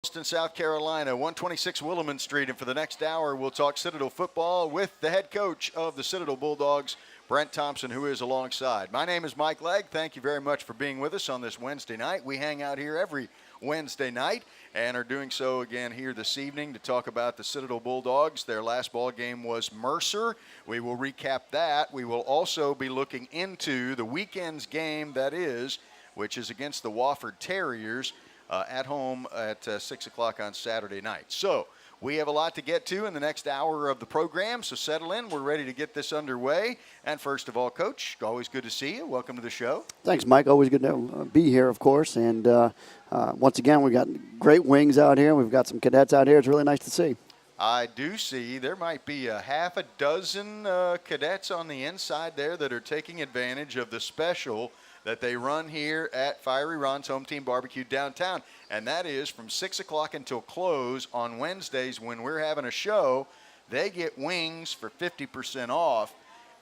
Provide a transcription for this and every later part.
Charleston, South Carolina, 126 Willamette Street. And for the next hour, we'll talk Citadel football with the head coach of the Citadel Bulldogs, Brent Thompson, who is alongside. My name is Mike Legg. Thank you very much for being with us on this Wednesday night. We hang out here every Wednesday night and are doing so again here this evening to talk about the Citadel Bulldogs. Their last ball game was Mercer. We will recap that. We will also be looking into the weekend's game which is against the Wofford Terriers at home at 6 o'clock on Saturday night. So we have a lot to get to in the next hour of the program, so settle in. We're ready to get this underway. And first of all, Coach, always good to see you. Welcome to the show. Thanks, Mike. Always good to be here, of course. And once again, we've got great wings out here. We've got some cadets out here. It's really nice to see. I do see there might be a half a dozen cadets on the inside there that are taking advantage of the special that they run here at Fiery Ron's Home Team Barbecue downtown. And that is from 6 o'clock until close on Wednesdays when we're having a show. They get wings for 50% off.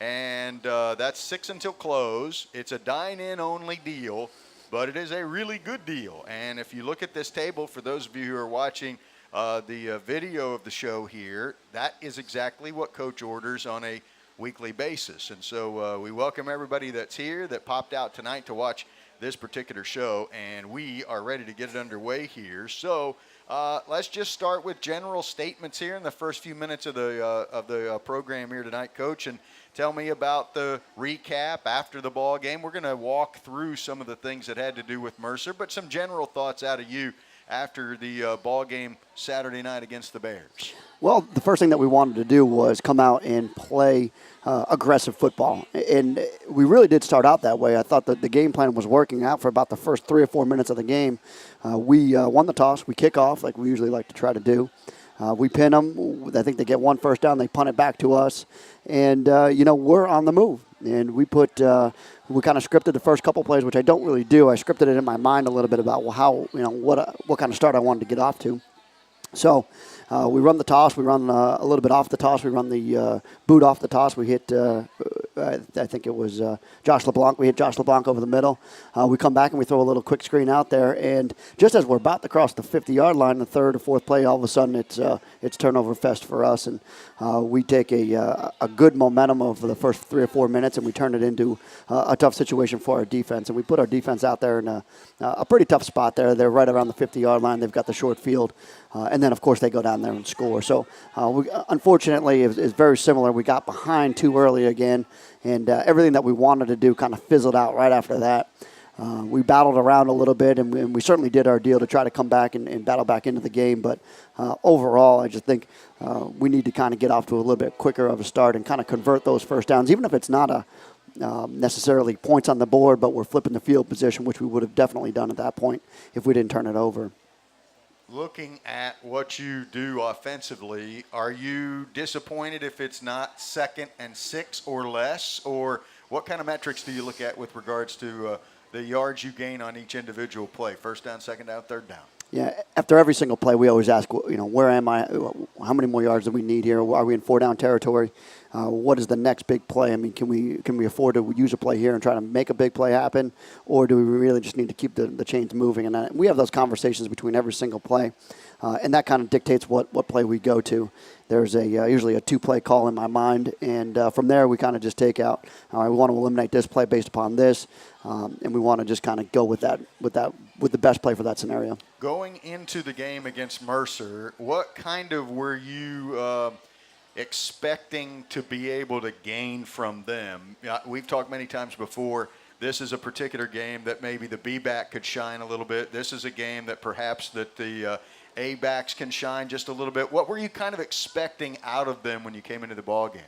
And that's 6 until close. It's a dine-in only deal, but it is a really good deal. And if you look at this table, for those of you who are watching the video of the show here, that is exactly what Coach orders on a weekly basis. And so we welcome everybody that's here that popped out tonight to watch this particular show, and we are ready to get it underway here. So let's just start with general statements here in the first few minutes of the program here tonight, Coach, and tell me about the recap after the ball game. We're going to walk through some of the things that had to do with Mercer, but some general thoughts out of you after the ball game Saturday night against the Bears. Well, the first thing that we wanted to do was come out and play aggressive football. And we really did start out that way. I thought that the game plan was working out for about the first 3 or 4 minutes of the game. We won the toss. We kick off like we usually like to try to do. We pin them. I think they get one first down. They punt it back to us. And, we're on the move. And we kind of scripted the first couple plays, which I don't really do. I scripted it in my mind a little bit about what kind of start I wanted to get off to. So we run the toss. We run a little bit off the toss. We run the boot off the toss. We hit, I think it was Josh LeBlanc. We hit Josh LeBlanc over the middle. We come back and we throw a little quick screen out there. And just as we're about to cross the 50-yard line, the third or fourth play, all of a sudden it's turnover fest for us. And we take a good momentum of the first 3 or 4 minutes and we turn it into a tough situation for our defense. And we put our defense out there in a pretty tough spot there. They're right around the 50-yard line. They've got the short field. And then, of course, they go down there and score. So, unfortunately, it's very similar. We got behind too early again, and everything that we wanted to do kind of fizzled out right after that. We battled around a little bit, and we certainly did our deal to try to come back and battle back into the game. But overall, I just think we need to kind of get off to a little bit quicker of a start and kind of convert those first downs, even if it's not necessarily points on the board, but we're flipping the field position, which we would have definitely done at that point if we didn't turn it over. Looking at what you do offensively, are you disappointed if it's not 2nd and 6 or less? Or what kind of metrics do you look at with regards to the yards you gain on each individual play? First down, second down, third down? Yeah, after every single play, we always ask, where am I? How many more yards do we need here? Are we in 4-down territory? What is the next big play? I mean, can we afford to use a play here and try to make a big play happen? Or do we really just need to keep the chains moving? And we have those conversations between every single play. And that kind of dictates what play we go to. There's usually a 2-play call in my mind. And from there, we kind of just take out, all right, we want to eliminate this play based upon this. And we want to just kind of go with the best play for that scenario. Going into the game against Mercer, what kind of were you expecting to be able to gain from them? We've talked many times before. This is a particular game that maybe the B-back could shine a little bit. This is a game that perhaps that the A-backs can shine just a little bit. What were you kind of expecting out of them when you came into the ball game?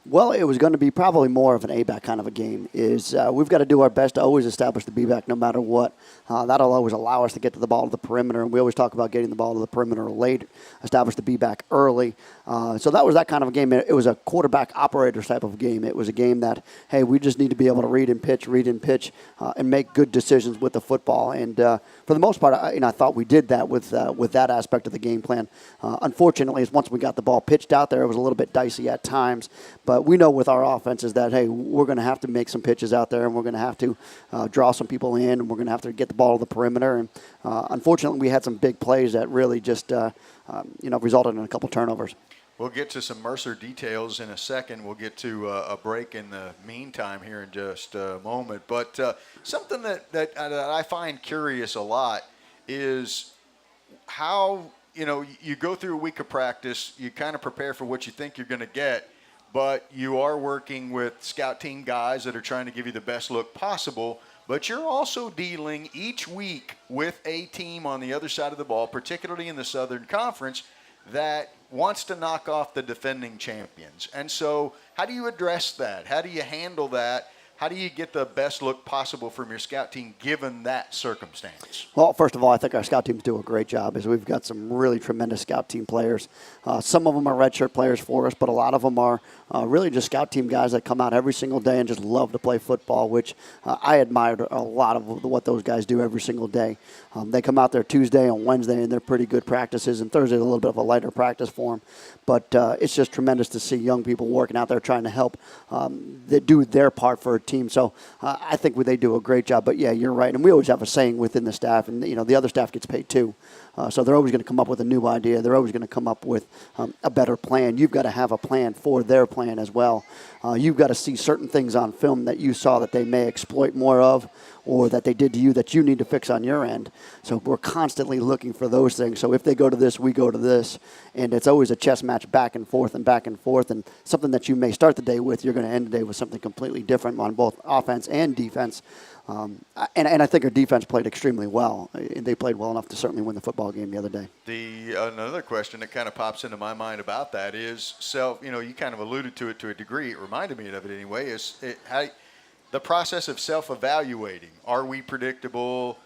Well, it was going to be probably more of an A-back kind of a game. We've got to do our best to always establish the B-back no matter what. That'll always allow us to get to the ball to the perimeter, and we always talk about getting the ball to the perimeter late, establish the B-back early. So that was that kind of a game. It was a quarterback operator type of game. It was a game that, hey, we just need to be able to read and pitch, and make good decisions with the football. And for the most part, I thought we did that with that aspect of the game plan. Unfortunately, is once we got the ball pitched out there, it was a little bit dicey at times. But we know with our offense is that, hey, we're going to have to make some pitches out there, and we're going to have to draw some people in, and we're going to have to get the ball to the perimeter. And unfortunately, we had some big plays that really just resulted in a couple turnovers. We'll get to some Mercer details in a second. We'll get to a break in the meantime here in just a moment. But something that I find curious a lot is how, you go through a week of practice, you kind of prepare for what you think you're going to get, but you are working with scout team guys that are trying to give you the best look possible. But you're also dealing each week with a team on the other side of the ball, particularly in the Southern Conference, that wants to knock off the defending champions. And so how do you address that? How do you handle that? How do you get the best look possible from your scout team given that circumstance? Well, first of all, I think our scout teams do a great job. We've got some really tremendous scout team players. Some of them are redshirt players for us, but a lot of them are really just scout team guys that come out every single day and just love to play football, which I admired a lot of what those guys do every single day. They come out there Tuesday and Wednesday, and they're pretty good practices, and Thursday is a little bit of a lighter practice for them. But it's just tremendous to see young people working out there trying to help do their part for a team. So I think they do a great job. But, yeah, you're right. And we always have a saying within the staff, and, the other staff gets paid too. So they're always going to come up with a new idea. They're always going to come up with a better plan. You've got to have a plan for their plan as well. You've got to see certain things on film that you saw that they may exploit more of, or that they did to you that you need to fix on your end. So we're constantly looking for those things. So if they go to this, we go to this. And it's always a chess match back and forth and back and forth. And something that you may start the day with, you're going to end the day with something completely different on both offense and defense. And I think our defense played extremely well. They played well enough to certainly win the football game the other day. Another question that kind of pops into my mind about that is you kind of alluded to it to a degree. It reminded me of it anyway, how the process of self-evaluating. Are we predictable?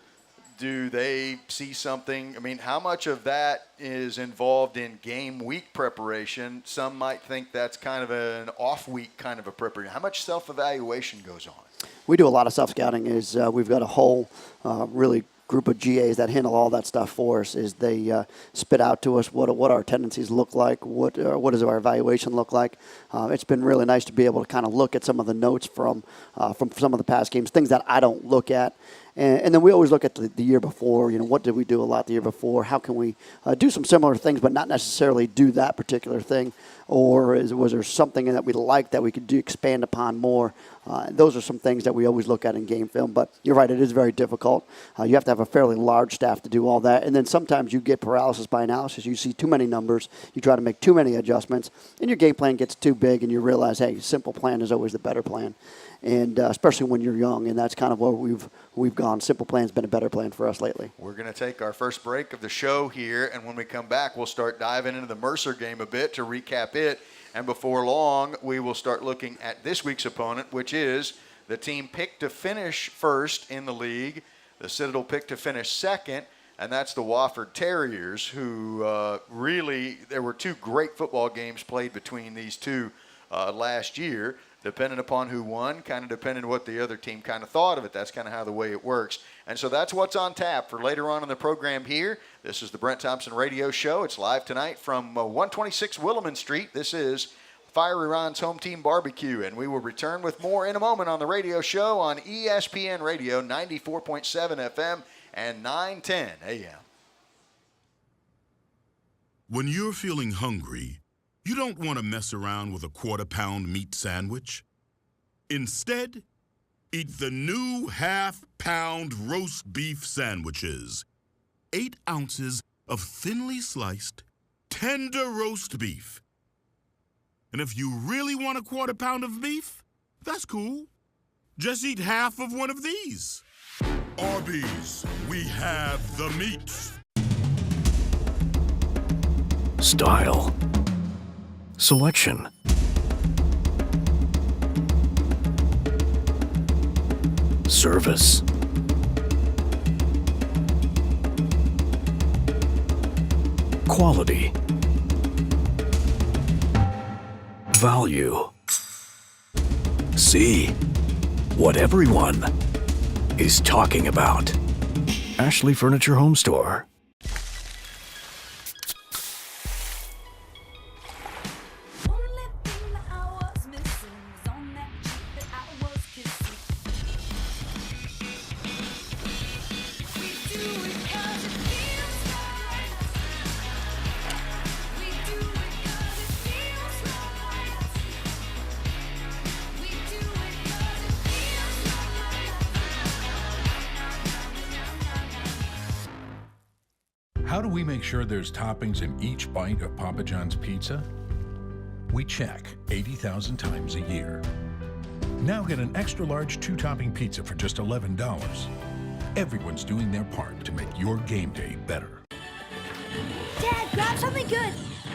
Do they see something? I mean, how much of that is involved in game week preparation? Some might think that's kind of an off week kind of a preparation. How much self-evaluation goes on? We do a lot of self-scouting. We've got a whole really group of GAs that handle all that stuff for us. They spit out to us what our tendencies look like, what does our evaluation look like. It's been really nice to be able to kind of look at some of the notes from some of the past games, things that I don't look at. And then we always look at the year before. What did we do a lot the year before? How can we do some similar things, but not necessarily do that particular thing? Or was there something that we liked that we could expand upon more? Those are some things that we always look at in game film. But you're right, it is very difficult. You have to have a fairly large staff to do all that. And then sometimes you get paralysis by analysis. You see too many numbers. You try to make too many adjustments. And your game plan gets too big, and you realize, hey, simple plan is always the better plan. And especially when you're young, and that's kind of where we've gone. Simple plan's been a better plan for us lately. We're going to take our first break of the show here, and when we come back, we'll start diving into the Mercer game a bit to recap it. And before long, we will start looking at this week's opponent, which is the team picked to finish first in the league. The Citadel picked to finish second, and that's the Wofford Terriers, who there were two great football games played between these two last year. Depending upon who won, kind of depending what the other team kind of thought of it. That's kind of how the way it works. And so that's what's on tap for later on in the program here. This is the Brent Thompson Radio Show. It's live tonight from 126 Williman Street. This is Fiery Ron's Home Team Barbecue, and we will return with more in a moment on the radio show on ESPN Radio 94.7 FM and 910 AM. When you're feeling hungry, you don't want to mess around with a quarter-pound meat sandwich. Instead, eat the new half-pound roast beef sandwiches. 8 ounces of thinly sliced, tender roast beef. And if you really want a quarter pound of beef, that's cool. Just eat half of one of these. Arby's, we have the meats. Style. Selection. Service. Quality. Value. See what everyone is talking about. Ashley Furniture Home Store. How do we make sure there's toppings in each bite of Papa John's pizza? We check 80,000 times a year. Now get an extra large 2-topping pizza for just $11. Everyone's doing their part to make your game day better. Dad, grab something good.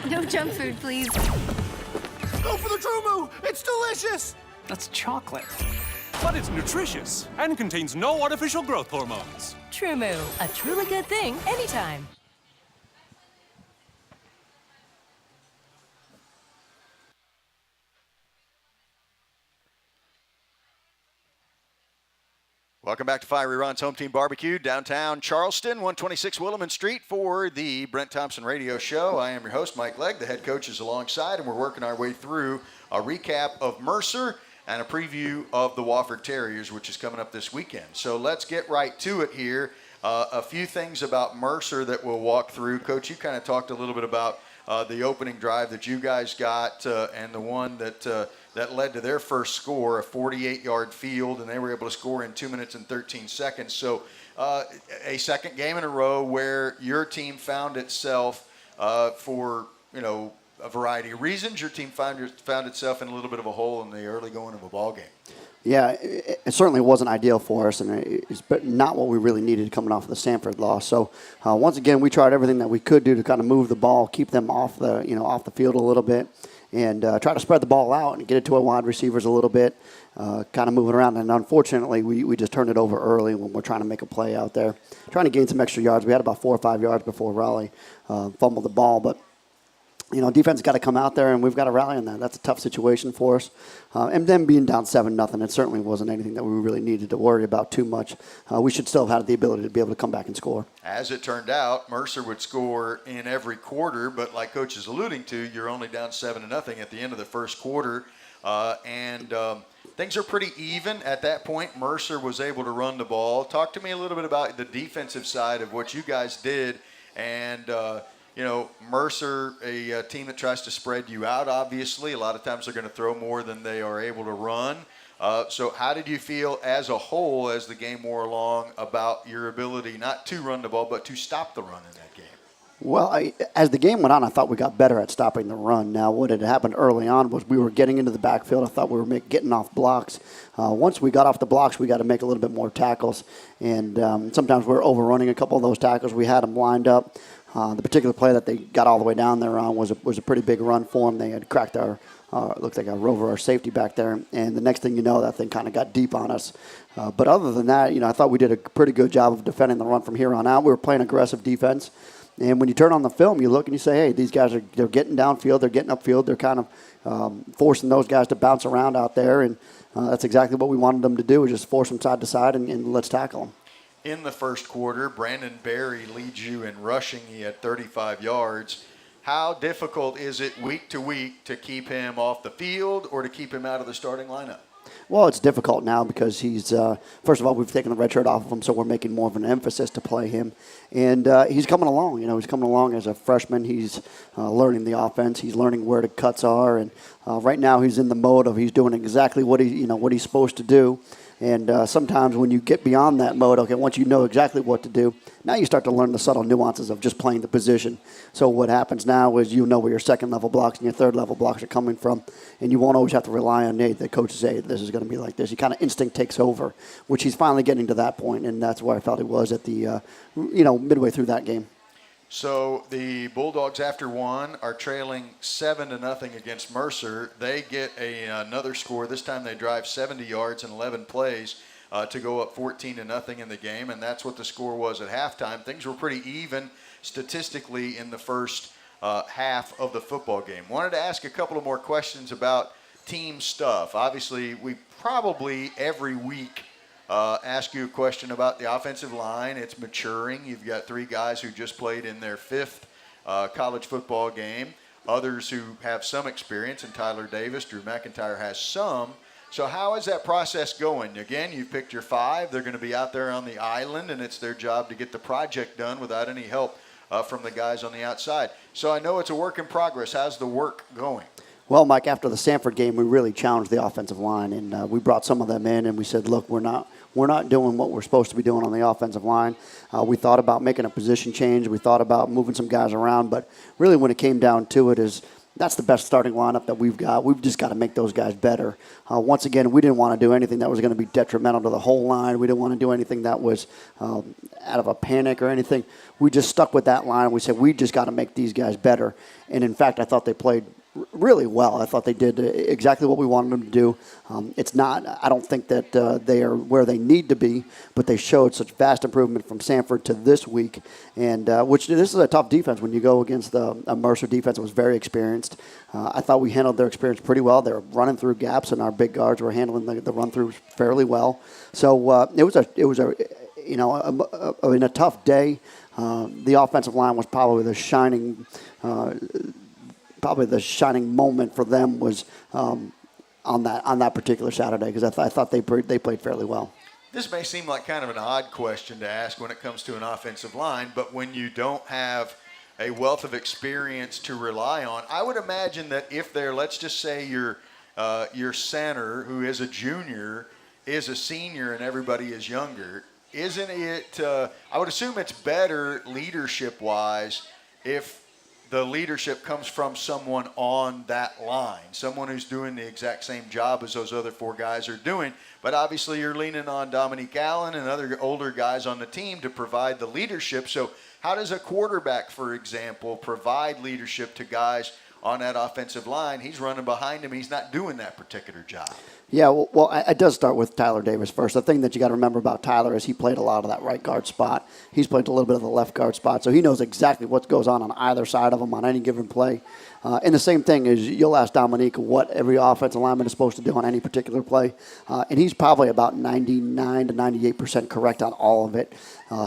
No junk food, please. Go for the Trumu! It's delicious! That's chocolate. But it's nutritious and contains no artificial growth hormones. Trumu, a truly good thing anytime. Welcome back to Fiery Ron's Home Team Barbecue, downtown Charleston, 126 Williman Street for the Brent Thompson Radio Show. I am your host, Mike Legg. The head coach is alongside, and we're working our way through a recap of Mercer and a preview of the Wofford Terriers, which is coming up this weekend. So let's get right to it here. A few things about Mercer that we'll walk through. Coach, you kind of talked a little bit about the opening drive that you guys got and the one that led to their first score, a 48-yard field, and they were able to score in 2 minutes and 13 seconds. So a second game in a row where your team found itself for, a variety of reasons. Your team found itself in a little bit of a hole in the early going of a ball game. Yeah, it certainly wasn't ideal for us, and it's not what we really needed coming off of the Sanford loss. So once again, we tried everything that we could do to kind of move the ball, keep them off the field a little bit, and try to spread the ball out and get it to our wide receivers a little bit, kind of moving around. And unfortunately, we just turned it over early when we're trying to make a play out there, trying to gain some extra yards. We had about 4 or 5 yards before Raleigh fumbled the ball, but defense got to come out there, and we've got to rally on that. That's a tough situation for us. And then being down 7-0, it certainly wasn't anything that we really needed to worry about too much. We should still have had the ability to be able to come back and score. As it turned out, Mercer would score in every quarter, but like Coach is alluding to, you're only down 7-0 at the end of the first quarter. Things are pretty even at that point. Mercer was able to run the ball. Talk to me a little bit about the defensive side of what you guys did, and Mercer, a team that tries to spread you out, obviously. A lot of times they're going to throw more than they are able to run. So how did you feel as a whole as the game wore along about your ability not to run the ball but to stop the run in that game? Well, as the game went on, I thought we got better at stopping the run. Now, what had happened early on was we were getting into the backfield. I thought we were getting off blocks. Once we got off the blocks, we got to make a little bit more tackles. And sometimes we were overrunning a couple of those tackles. We had them lined up. The particular play that they got all the way down there on was a pretty big run for them. They had cracked looked like a rover, our safety back there. And the next thing you know, that thing kind of got deep on us. But other than that, I thought we did a pretty good job of defending the run from here on out. We were playing aggressive defense. And when you turn on the film, you look and you say, hey, these guys they're getting downfield, they're getting upfield, they're kind of forcing those guys to bounce around out there. And that's exactly what we wanted them to do, is just force them side to side and let's tackle them. In the first quarter, Brandon Berry leads you in rushing. He had 35 yards. How difficult is it week to week to keep him off the field or to keep him out of the starting lineup? Well, it's difficult now because he's, first of all, we've taken the red shirt off of him, so we're making more of an emphasis to play him. And he's coming along. He's coming along as a freshman. He's learning the offense. He's learning where the cuts are. And right now he's in the mode of he's doing exactly what he's supposed to do. And sometimes when you get beyond that mode, okay, once you know exactly what to do, now you start to learn the subtle nuances of just playing the position. So what happens now is where your second-level blocks and your third-level blocks are coming from, and you won't always have to rely on Nate. The coaches say this is going to be like this. He kind of instinct takes over, which he's finally getting to that point, and that's where I felt he was at the, midway through that game. So the Bulldogs, after one, are trailing 7-0 against Mercer. They get another score. This time they drive 70 yards in 11 plays to go up 14-0 in the game, and that's what the score was at halftime. Things were pretty even statistically in the first half of the football game. Wanted to ask a couple of more questions about team stuff. Obviously, we probably every week ask you a question about the offensive line. It's maturing. You've got 3 guys who just played in their 5th college football game. Others who have some experience, and Tyler Davis, Drew McIntyre has some. So how is that process going? Again, you've picked your 5. They're going to be out there on the island, and it's their job to get the project done without any help from the guys on the outside. So I know it's a work in progress. How's the work going? Well, Mike, after the Sanford game, we really challenged the offensive line, and we brought some of them in, and we said, look, we're we're not doing what we're supposed to be doing on the offensive line. We thought about making a position change. We thought about moving some guys around. But really when it came down to it is that's the best starting lineup that we've got. We've just got to make those guys better. Once again, we didn't want to do anything that was going to be detrimental to the whole line. We didn't want to do anything that was out of a panic or anything. We just stuck with that line. We said we just got to make these guys better. And, in fact, I thought they played really well. I thought they did exactly what we wanted them to do. It's not, I don't think that they are where they need to be, but they showed such vast improvement from Sanford to this week. And which this is a tough defense when you go against a Mercer defense that was very experienced. I thought we handled their experience pretty well. They were running through gaps, and our big guards were handling the run throughs fairly well. So it was in a tough day. The offensive line was probably the shining moment for them was on that particular Saturday, because I thought they played fairly well. This may seem like kind of an odd question to ask when it comes to an offensive line, but when you don't have a wealth of experience to rely on, I would imagine that if they're, let's just say your center, who is a junior, is a senior and everybody is younger, isn't it, I would assume it's better leadership-wise if the leadership comes from someone on that line, someone who's doing the exact same job as those other four guys are doing. But obviously you're leaning on Dominique Allen and other older guys on the team to provide the leadership. So how does a quarterback, for example, provide leadership to guys on that offensive line? He's running behind him. He's not doing that particular job. Yeah, well, it does start with Tyler Davis first. The thing that you got to remember about Tyler is he played a lot of that right guard spot. He's played a little bit of the left guard spot, so he knows exactly what goes on either side of him on any given play. And the same thing is you'll ask Dominique what every offensive lineman is supposed to do on any particular play, and he's probably about 99 to 98% correct on all of it.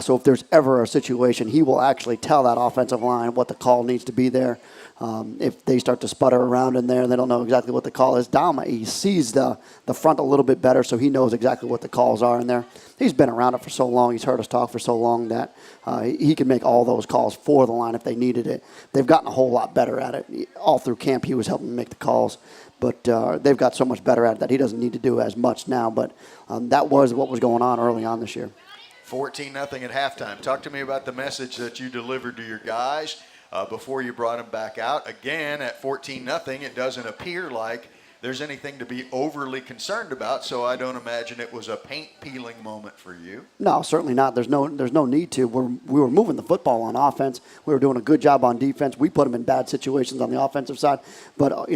So if there's ever a situation, he will actually tell that offensive line what the call needs to be there. If they start to sputter around in there and they don't know exactly what the call is, he sees the front a little bit better, so he knows exactly what the calls are in there. He's been around it for so long. He's heard us talk for so long that he can make all those calls for the line if they needed it. They've gotten a whole lot better at it. All through camp, he was helping make the calls, but they've got so much better at it that he doesn't need to do as much now. But that was what was going on early on this year. 14-0 at halftime. Talk to me about the message that you delivered to your guys before you brought them back out. Again, at 14-0, it doesn't appear like there's anything to be overly concerned about, so I don't imagine it was a paint-peeling moment for you. No, certainly not. There's no need to. We were moving the football on offense. We were doing a good job on defense. We put them in bad situations on the offensive side, but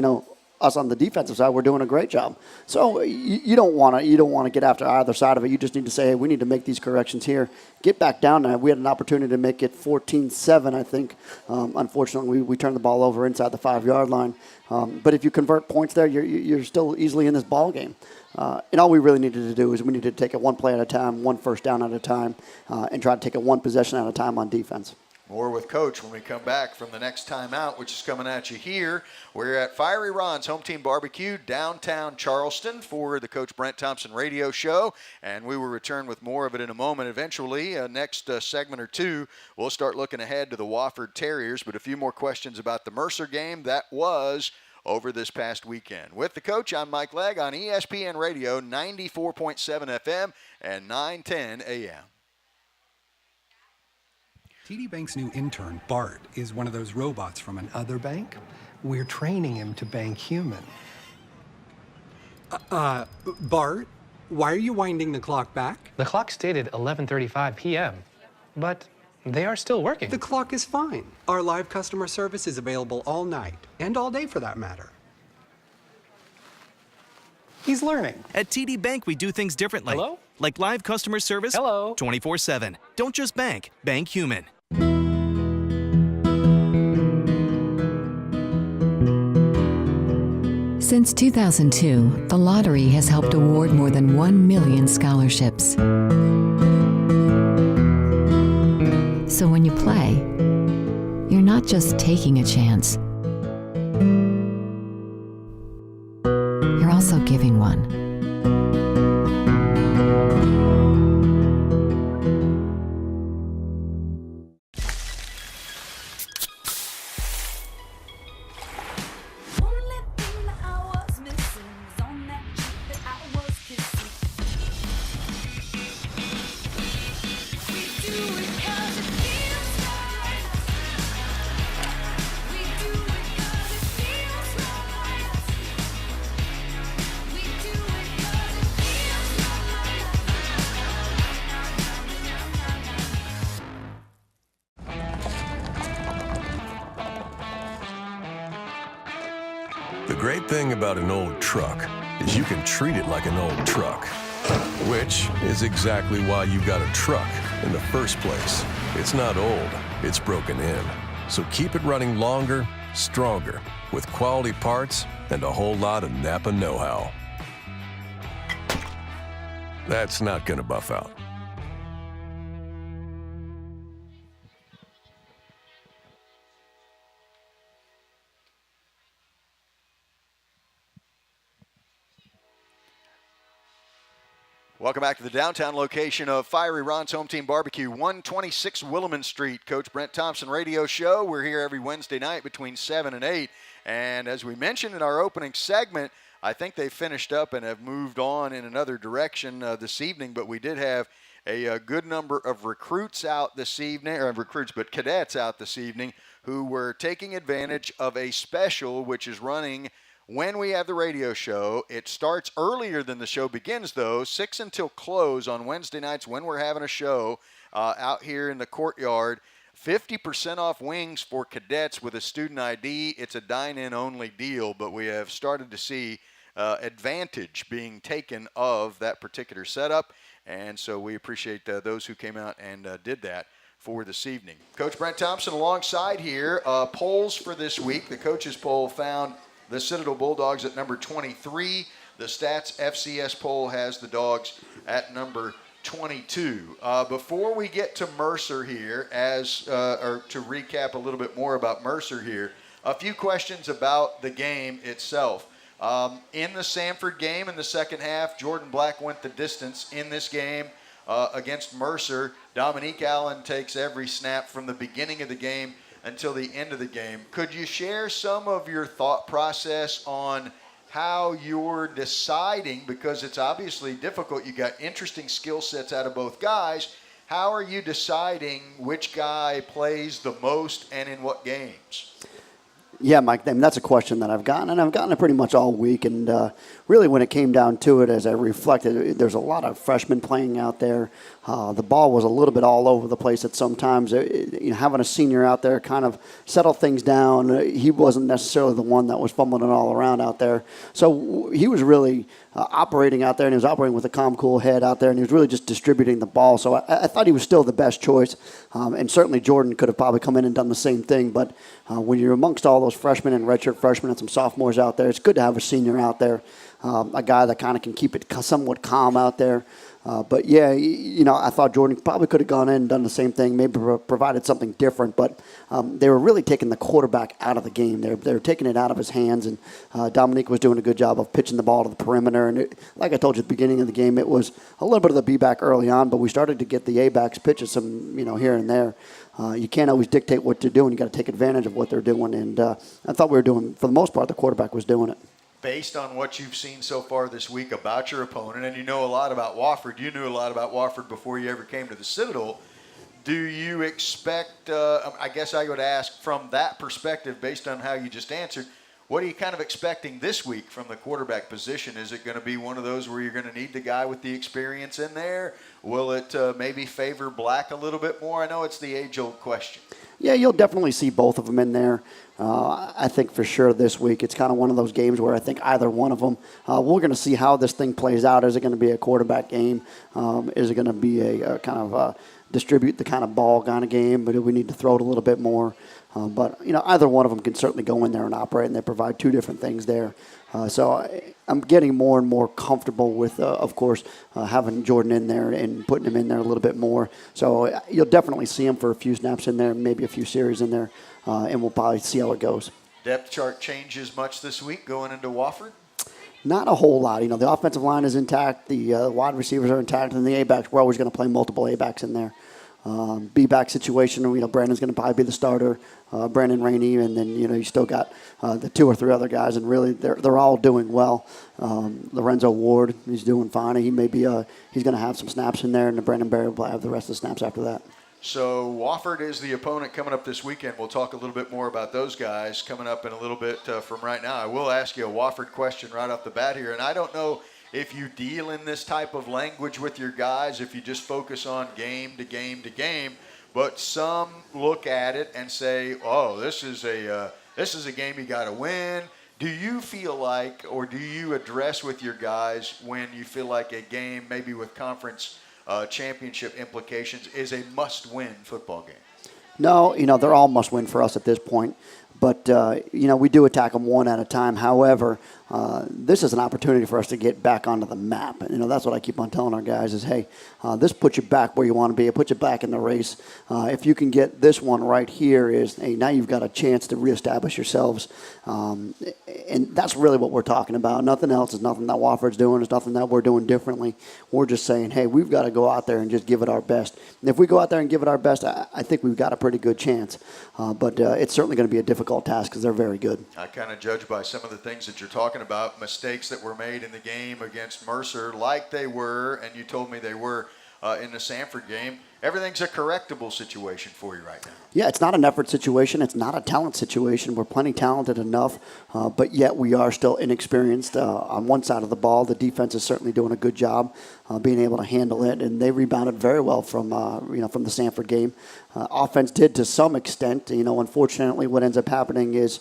us on the defensive side, we're doing a great job. So you don't want to get after either side of it. You just need to say, hey, we need to make these corrections here. Get back down now. We had an opportunity to make it 14-7, I think. Unfortunately, we turned the ball over inside the 5-yard line. But if you convert points there, you're still easily in this ball game. And all we really needed to do is we needed to take it one play at a time, one first down at a time, and try to take it one possession at a time on defense. More with Coach when we come back from the next timeout, which is coming at you here. We're at Fiery Ron's Home Team Barbecue, downtown Charleston, for the Coach Brent Thompson radio show. And we will return with more of it in a moment. Eventually, next segment or two, we'll start looking ahead to the Wofford Terriers. But a few more questions about the Mercer game that was over this past weekend. With the Coach, I'm Mike Legg on ESPN Radio, 94.7 FM and 910 AM. TD Bank's new intern, Bart, is one of those robots from another bank. We're training him to bank human. Bart, why are you winding the clock back? The clock stated 11:35 p.m., but they are still working. The clock is fine. Our live customer service is available all night, and all day for that matter. He's learning. At TD Bank, we do things differently. Hello? Like live customer service. Hello? 24/7. Don't just bank. Bank human. Since 2002, the lottery has helped award more than 1 million scholarships. So when you play, you're not just taking a chance. You're also giving one. The great thing about an old truck is you can treat it like an old truck, which is exactly why you got a truck in the first place. It's not old, it's broken in. So keep it running longer, stronger, with quality parts and a whole lot of Napa know-how. That's not gonna buff out. Welcome back to the downtown location of Fiery Ron's Home Team Barbecue, 126 Williman Street. Coach Brent Thompson radio show. We're here every Wednesday night between 7 and 8. And as we mentioned in our opening segment, I think they finished up and have moved on in another direction this evening. But we did have a good number of recruits out this evening, or recruits, but cadets out this evening who were taking advantage of a special which is running when we have the radio show. It starts earlier than the show begins, though, 6 until close on Wednesday nights when we're having a show out here in the courtyard. 50% off wings for cadets with a student ID. It's a dine-in only deal, but we have started to see advantage being taken of that particular setup, and so we appreciate those who came out and did that for this evening. Coach Brent Thompson alongside here. Polls for this week. The coaches poll found the Citadel Bulldogs at number 23. The Stats FCS poll has the Dogs at number 22. Before we get to Mercer here, or to recap a little bit more about Mercer here, a few questions about the game itself. In the Samford game in the second half, Jordan Black went the distance in this game against Mercer. Dominique Allen takes every snap from the beginning of the game until the end of the game. Could you share some of your thought process on how you're deciding, because it's obviously difficult, you got interesting skill sets out of both guys, how are you deciding which guy plays the most and in what games? Yeah, Mike, I mean, that's a question that I've gotten, and I've gotten it pretty much all week. And really, when it came down to it, as I reflected, there's a lot of freshmen playing out there. The ball was a little bit all over the place at some times. Having a senior out there kind of settled things down. He wasn't necessarily the one that was fumbling it all around out there. So he was really operating out there, and he was operating with a calm, cool head out there, and he was really just distributing the ball. So I thought he was still the best choice. And certainly Jordan could have probably come in and done the same thing. But when you're amongst all those freshmen and redshirt freshmen and some sophomores out there, it's good to have a senior out there, a guy that kind of can keep it somewhat calm out there. But, yeah, I thought Jordan probably could have gone in and done the same thing, maybe provided something different. But they were really taking the quarterback out of the game. They were taking it out of his hands, and Dominique was doing a good job of pitching the ball to the perimeter. And like I told you at the beginning of the game, it was a little bit of the B-back early on, but we started to get the A-backs pitches some, here and there. You can't always dictate what they're doing. You got to take advantage of what they're doing. And I thought we were doing, for the most part, the quarterback was doing it. Based on what you've seen so far this week about your opponent, and you know a lot about Wofford, you knew a lot about Wofford before you ever came to the Citadel, do you expect, I guess I would ask from that perspective, based on how you just answered, what are you kind of expecting this week from the quarterback position? Is it going to be one of those where you're going to need the guy with the experience in there? Will it maybe favor Black a little bit more? I know it's the age-old question. Yeah, you'll definitely see both of them in there. I think for sure this week it's kind of one of those games where I think either one of them, we're going to see how this thing plays out. Is it going to be a quarterback game? Is it going to be a kind of distribute the kind of ball kind of game? But do we need to throw it a little bit more? But either one of them can certainly go in there and operate, and they provide two different things there. So I'm getting more and more comfortable with, of course, having Jordan in there and putting him in there a little bit more. So you'll definitely see him for a few snaps in there, maybe a few series in there, and we'll probably see how it goes. Depth chart changes much this week going into Wofford? Not a whole lot. The offensive line is intact. The wide receivers are intact, and the A-backs, we're always going to play multiple A-backs in there. B-back situation, Brandon's going to probably be the starter, Brandon Rainey, and then, you still got the two or three other guys, and really they're all doing well. Lorenzo Ward, he's doing fine. He may be, he's going to have some snaps in there, and Brandon Barry will have the rest of the snaps after that. So Wofford is the opponent coming up this weekend. We'll talk a little bit more about those guys coming up in a little bit from right now. I will ask you a Wofford question right off the bat here, and I don't know if you deal in this type of language with your guys, if you just focus on game to game to game, but some look at it and say, oh, this is a game you got to win. Do you feel like, or do you address with your guys when you feel like a game, maybe with conference championship implications, is a must-win football game? No, they're all must-win for us at this point. But, we do attack them one at a time. However, this is an opportunity for us to get back onto the map. That's what I keep on telling our guys is, hey, this puts you back where you want to be. It puts you back in the race. If you can get this one right here is, hey, now you've got a chance to reestablish yourselves. And that's really what we're talking about. Nothing else. Is nothing that Wofford's doing. It's nothing that we're doing differently. We're just saying, hey, we've got to go out there and just give it our best. And if we go out there and give it our best, I think we've got a pretty good chance. But it's certainly going to be a difficult task because they're very good. I kind of judge by some of the things that you're talking about, mistakes that were made in the game against Mercer, like they were, and you told me they were in the Sanford game. Everything's a correctable situation for you right now. Yeah, it's not an effort situation. It's not a talent situation. We're plenty talented enough, but yet we are still inexperienced on one side of the ball. The defense is certainly doing a good job being able to handle it, and they rebounded very well from the Sanford game. Offense did to some extent. Unfortunately, what ends up happening is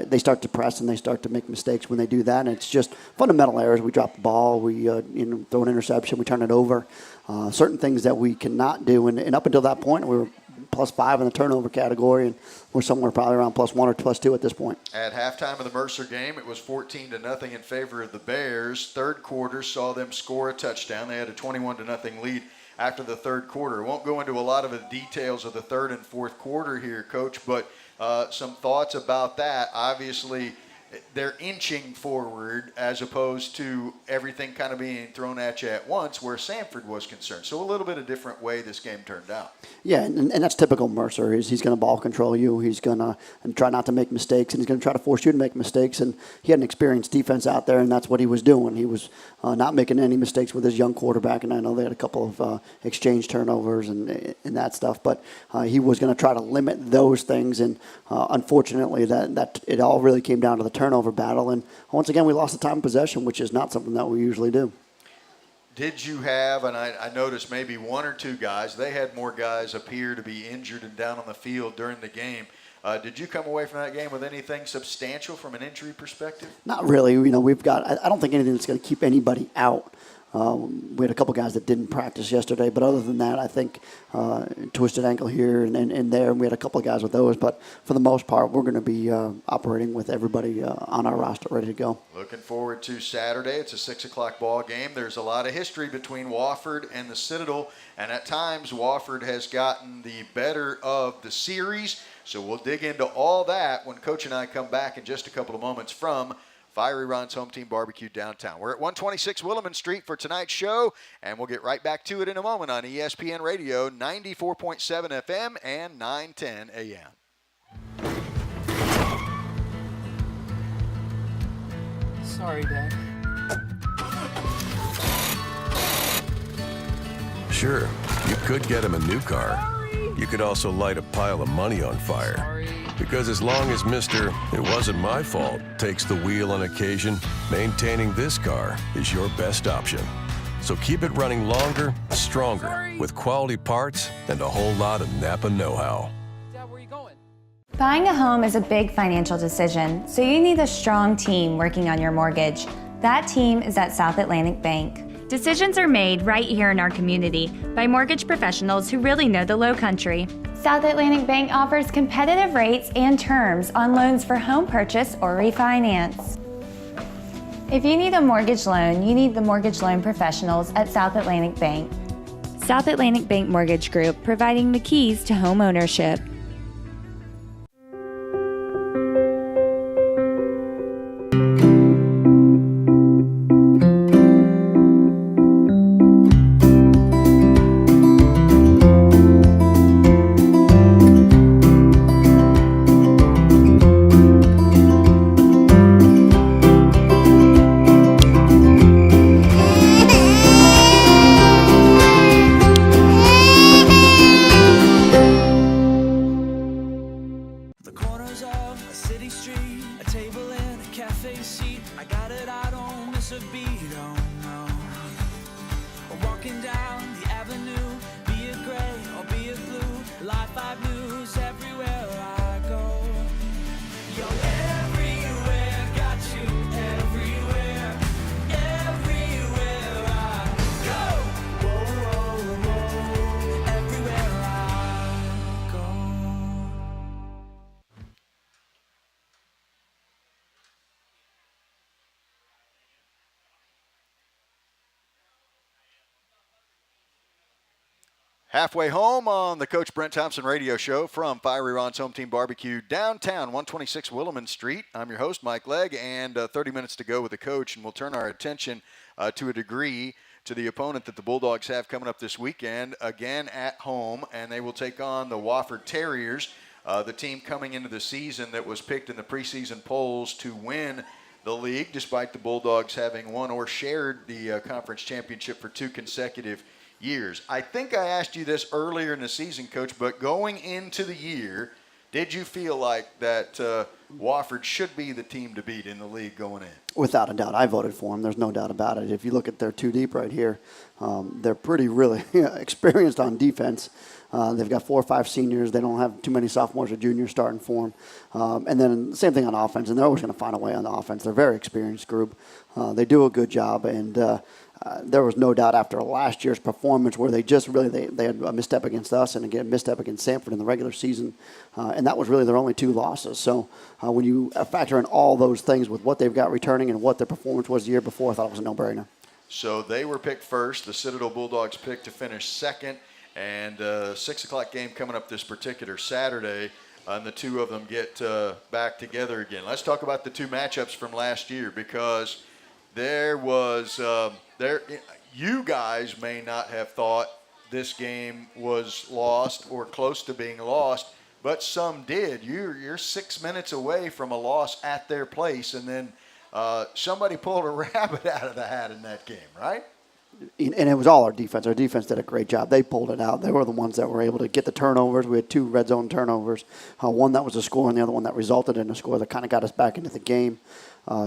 they start to press and they start to make mistakes when they do that, and it's just fundamental errors. We drop the ball, we throw an interception, we turn it over. Certain things that we cannot do, and up until that point, we were +5 in the turnover category, and we're somewhere probably around +1 or +2 at this point. At halftime of the Mercer game, it was 14-0 in favor of the Bears. Third quarter saw them score a touchdown. They had a 21-0 lead after the third quarter. I won't go into a lot of the details of the third and fourth quarter here, Coach, but some thoughts about that. Obviously, they're inching forward as opposed to everything kind of being thrown at you at once where Sanford was concerned. So a little bit of different way this game turned out. Yeah, and that's typical Mercer. He's going to ball control you. He's going to try not to make mistakes, and he's going to try to force you to make mistakes. And he had an experienced defense out there, and that's what he was doing. He was not making any mistakes with his young quarterback, and I know they had a couple of exchange turnovers and that stuff, but he was going to try to limit those things, and unfortunately that it all really came down to the turnover battle, and once again we lost the time of possession, which is not something that we usually do. Did you have, and I noticed maybe one or two guys, they had more guys appear to be injured and down on the field during the game. Did you come away from that game with anything substantial from an injury perspective? Not really. We've got, I don't think anything that's going to keep anybody out. We had a couple guys that didn't practice yesterday, but other than that, I think twisted ankle here and there, and we had a couple of guys with those. But for the most part, we're going to be operating with everybody on our roster ready to go. Looking forward to Saturday. It's a 6 o'clock ball game. There's a lot of history between Wofford and the Citadel, and at times Wofford has gotten the better of the series. So we'll dig into all that when Coach and I come back in just a couple of moments from Fiery Ron's Home Team Barbecue downtown. We're at 126 Williman Street for tonight's show, and we'll get right back to it in a moment on ESPN Radio, 94.7 FM and 910 AM. Sorry, Dad. Sure, you could get him a new car. You could also light a pile of money on fire. Because as long as Mr. It wasn't my fault takes the wheel on occasion, maintaining this car is your best option. So keep it running longer, stronger, with quality parts and a whole lot of Napa know-how. Dad, where are you going? Buying a home is a big financial decision, so you need a strong team working on your mortgage. That team is at South Atlantic Bank. Decisions are made right here in our community by mortgage professionals who really know the Low Country. South Atlantic Bank offers competitive rates and terms on loans for home purchase or refinance. If you need a mortgage loan, you need the mortgage loan professionals at South Atlantic Bank. South Atlantic Bank Mortgage Group, providing the keys to home ownership. Everywhere I go. You're everywhere, Halfway home on the Coach Brent Thompson radio show from Fiery Ron's Home Team Barbecue downtown, 126 Williman Street. I'm your host, Mike Legg, and 30 minutes to go with the coach, and we'll turn our attention to a degree to the opponent that the Bulldogs have coming up this weekend, again at home, and they will take on the Wofford Terriers, the team coming into the season that was picked in the preseason polls to win the league, despite the Bulldogs having won or shared the conference championship for 2 consecutive years. I think I asked you this earlier in the season, Coach, but going into the year, did you feel like that Wofford should be the team to beat in the league going in? Without a doubt. I voted for them. There's no doubt about it. If you look at their 2 deep right here, they're pretty really experienced on defense. They've got 4 or 5 seniors. They don't have too many sophomores or juniors starting for them. And then same thing on offense, and they're always going to find a way on the offense. They're a very experienced group. They do a good job, and there was no doubt after last year's performance where they just really they had a misstep against us and again a misstep against Sanford in the regular season, and that was really their only 2 losses. So when you factor in all those things with what they've got returning and what their performance was the year before, I thought it was a no-brainer. So they were picked first. The Citadel Bulldogs picked to finish second, and 6 o'clock game coming up this particular Saturday, and the 2 of them get back together again. Let's talk about the 2 matchups from last year, because there was you guys may not have thought this game was lost or close to being lost, but some did. You're 6 minutes away from a loss at their place, and then somebody pulled a rabbit out of the hat in that game, right? And it was all our defense. Our defense did a great job. They pulled it out. They were the ones that were able to get the turnovers. We had 2 red zone turnovers, one that was a score and the other one that resulted in a score that kind of got us back into the game.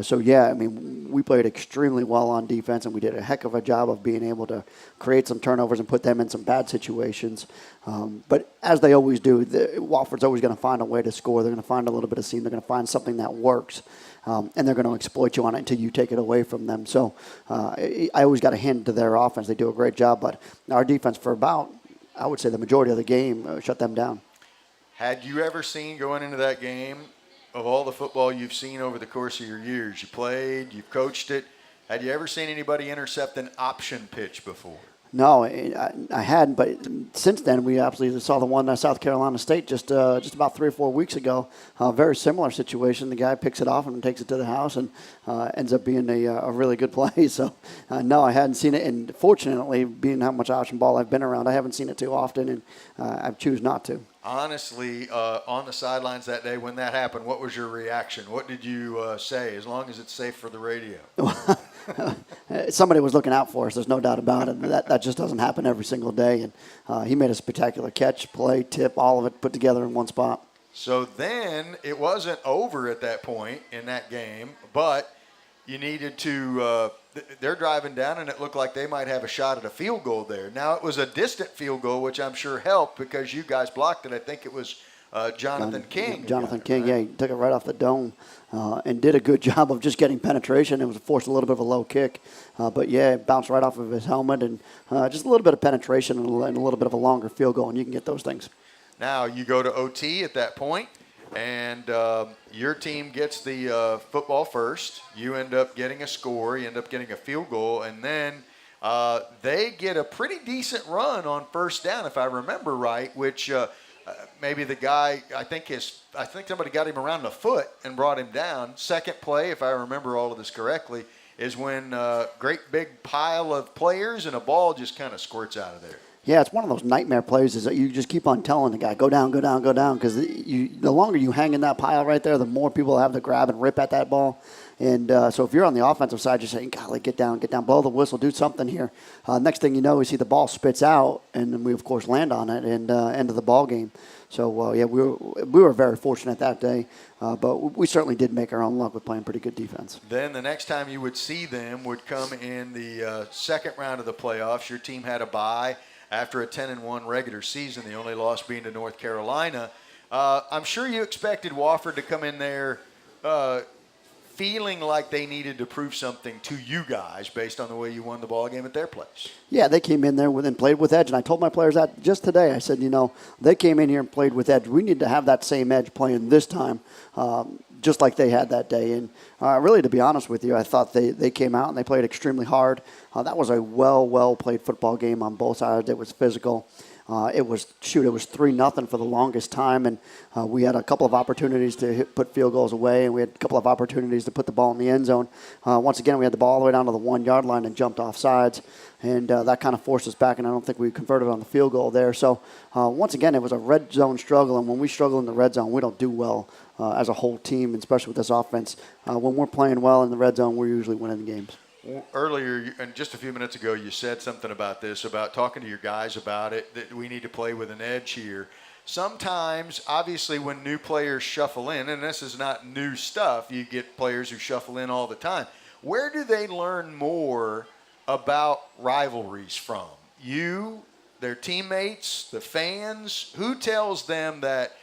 So, yeah, I mean, we played extremely well on defense, and we did a heck of a job of being able to create some turnovers and put them in some bad situations. But as they always do, Wofford's always going to find a way to score. They're going to find a little bit of seam. They're going to find something that works, and they're going to exploit you on it until you take it away from them. So I always got to hand to their offense. They do a great job, but our defense for about, I would say, the majority of the game shut them down. Had you ever seen going into that game, of all the football you've seen over the course of your years, you played, you've coached it, had you ever seen anybody intercept an option pitch before? No, I hadn't, but since then we absolutely saw the one at South Carolina State just about 3 or 4 weeks ago. Very similar situation. The guy picks it off and takes it to the house and ends up being a really good play. So, no, I hadn't seen it, and fortunately, being how much option ball I've been around, I haven't seen it too often, and I choose not to. Honestly, on the sidelines that day when that happened, what was your reaction? What did you say, as long as it's safe for the radio? Somebody was looking out for us. There's no doubt about it. That just doesn't happen every single day. And he made a spectacular catch, play, tip, all of it put together in one spot. So then it wasn't over at that point in that game, but you needed to they're driving down, and it looked like they might have a shot at a field goal there. Now, it was a distant field goal, which I'm sure helped because you guys blocked it. I think it was Jonathan King. Jonathan King, right? Yeah, he took it right off the dome and did a good job of just getting penetration. It was forced a little bit of a low kick. But, yeah, it bounced right off of his helmet, and just a little bit of penetration and a little bit of a longer field goal, and you can get those things. Now, you go to OT at that point, and your team gets the football first. You end up getting a score. You end up getting a field goal, and then they get a pretty decent run on first down, if I remember right, which maybe the guy, I think somebody got him around the foot and brought him down. Second play, if I remember all of this correctly, is when a great big pile of players and a ball just kind of squirts out of there. Yeah, it's one of those nightmare plays is that you just keep on telling the guy, go down, go down, go down, because the longer you hang in that pile right there, the more people have to grab and rip at that ball. And so if you're on the offensive side, you're saying, golly, get down, blow the whistle, do something here. Next thing you know, we see the ball spits out, and then we, of course, land on it and end of the ball game. So, yeah, we were very fortunate that day, but we certainly did make our own luck with playing pretty good defense. Then the next time you would see them would come in the second round of the playoffs. Your team had a bye after a 10-1 regular season, the only loss being to North Carolina. I'm sure you expected Wofford to come in there feeling like they needed to prove something to you guys based on the way you won the ball game at their place. Yeah, they came in there and played with edge, and I told my players that just today. I said, they came in here and played with edge. We need to have that same edge playing this time, just like they had that day. And really, to be honest with you, I thought they came out and they played extremely hard. That was a well-played football game on both sides. It was physical. It was 3-0 for the longest time, and we had a couple of opportunities to put field goals away, and we had a couple of opportunities to put the ball in the end zone. Once again, we had the ball all the way down to the 1-yard line and jumped off sides, and that kind of forced us back, and I don't think we converted on the field goal there. So once again, it was a red zone struggle, and when we struggle in the red zone, we don't do well as a whole team, and especially with this offense. When we're playing well in the red zone, we're usually winning the games. Earlier, and just a few minutes ago, you said something about this, about talking to your guys about it, that we need to play with an edge here. Sometimes, obviously, when new players shuffle in, and this is not new stuff, you get players who shuffle in all the time. Where do they learn more about rivalries from? You, their teammates, the fans? Who tells them that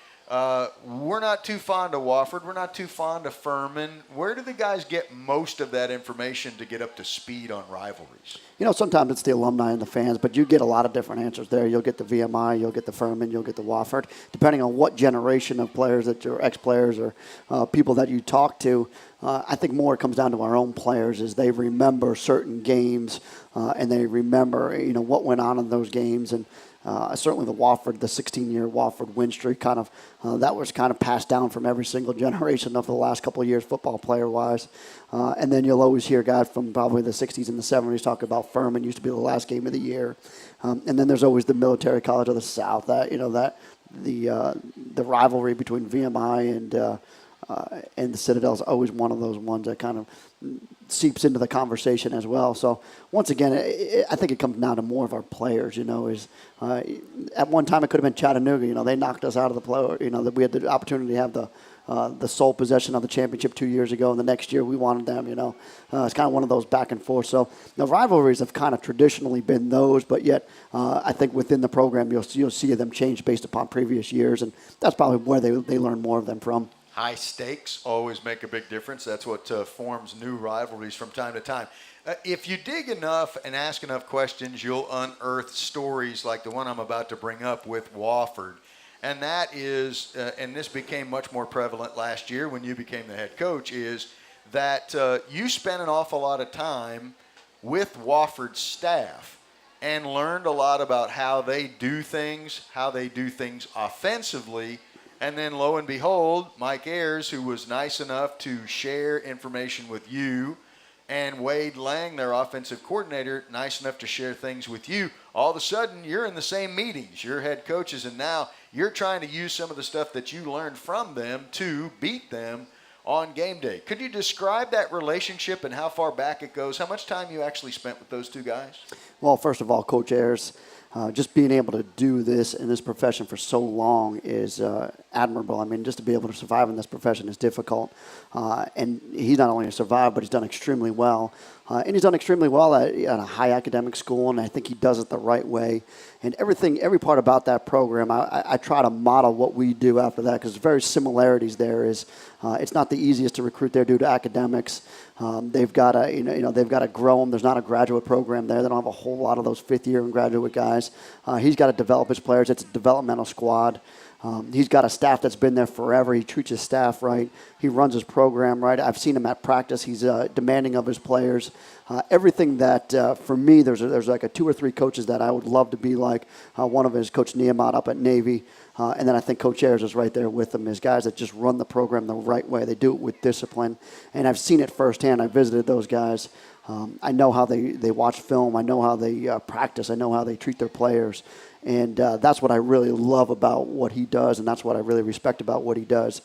we're not too fond of Wofford, we're not too fond of Furman? Where do the guys get most of that information to get up to speed on rivalries? Sometimes it's the alumni and the fans, but you get a lot of different answers there. You'll get the VMI, you'll get the Furman, you'll get the Wofford, depending on what generation of players that you're ex-players or people that you talk to. I think more it comes down to our own players is they remember certain games and they remember, what went on in those games. And certainly the 16-year Wofford win streak that was kind of passed down from every single generation of the last couple of years football player-wise. And then you'll always hear guys from probably the 60s and the 70s talk about Furman used to be the last game of the year. And then there's always the Military College of the South, the rivalry between VMI and the Citadel is always one of those ones that kind of seeps into the conversation as well. So once again, I think it comes down to more of our players. At one time it could have been Chattanooga. They knocked us out of the play. That we had the opportunity to have the sole possession of the championship 2 years ago, and the next year we wanted them. It's kind of one of those back and forth. So the rivalries have kind of traditionally been those, but yet I think within the program you'll see them change based upon previous years, and that's probably where they learn more of them from. High stakes always make a big difference. That's what forms new rivalries from time to time. If you dig enough and ask enough questions, you'll unearth stories like the one I'm about to bring up with Wofford. And that is, and this became much more prevalent last year when you became the head coach, is that you spent an awful lot of time with Wofford's staff and learned a lot about how they do things offensively. And then, lo and behold, Mike Ayers, who was nice enough to share information with you, and Wade Lang, their offensive coordinator, nice enough to share things with you. All of a sudden, you're in the same meetings. You're head coaches, and now you're trying to use some of the stuff that you learned from them to beat them on game day. Could you describe that relationship and how far back it goes? How much time you actually spent with those two guys? Well, first of all, Coach Ayers, just being able to do this in this profession for so long is admirable. I mean, just to be able to survive in this profession is difficult. And he's not only survived, but he's done extremely well. And he's done extremely well at a high academic school, and I think he does it the right way. And every part about that program, I try to model what we do after that, because there's very similarities there. It's not the easiest to recruit there due to academics. They've got to grow them. There's not a graduate program there. They don't have a whole lot of those fifth-year and graduate guys. He's got to develop his players. It's a developmental squad. He's got a staff that's been there forever. He treats his staff right. He runs his program right. I've seen him at practice. He's demanding of his players. Everything that, for me, there's like 2 or 3 coaches that I would love to be like. One of them is Coach Niemot up at Navy. And then I think Coach Ayers is right there with them. His guys that just run the program the right way. They do it with discipline. And I've seen it firsthand. I visited those guys. I know how they watch film. I know how they practice. I know how they treat their players. And that's what I really love about what he does, and that's what I really respect about what he does.